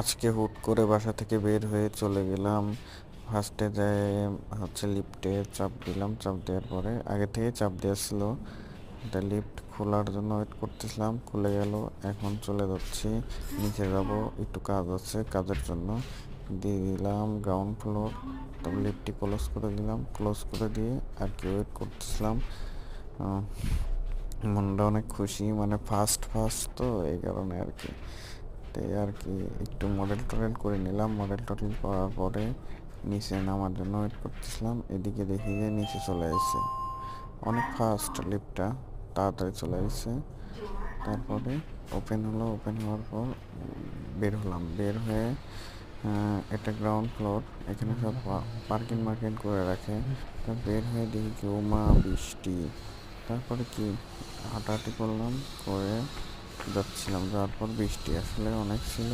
আজকে হুট করে বাসা থেকে বের হয়ে চলে গেলাম। ফার্স্টে যাই হচ্ছে লিফটে চাপ দিলাম, চাপ দেওয়ার পরে আগে থেকে চাপ দেওয়া ছিল, এটা লিফট খোলার জন্য ওয়েট করতেছিলাম, খুলে গেল। এখন চলে যাচ্ছি, নিচে যাব, একটু কাজ আছে, কাজের জন্য দিয়ে দিলাম গ্রাউন্ড ফ্লোর। তবে লিফটটি ক্লোজ করে দিলাম, ক্লোজ করে দিয়ে আর কি ওয়েট করতেছিলাম। আহ, মনটা অনেক খুশি, মানে ফার্স্ট ফার্স্ট তো এই কারণে আর কি। তাই আর কি একটু মডেল টডেল করে নিলাম, মডেল টডেল করার পরে নিচে নামার জন্য ওয়েট করতেছিলাম। এদিকে দেখি যে নিচে চলে আসছে, অনেক ফাস্ট লিফটটা, তাড়াতাড়ি চলে আসছে। তারপরে ওপেন হলো, ওপেন হওয়ার পর বের হলাম, বের হয়ে এটা গ্রাউন্ড ফ্লোর, এখানে সব পার্কিং মার্কিং করে রাখে। তা বের হয়ে দেখি কি ওমা বৃষ্টি। তারপরে কি হাঁটাহাঁটি করলাম, করে যাচ্ছিলাম, যাওয়ার পর বৃষ্টি আসলে অনেক ছিল।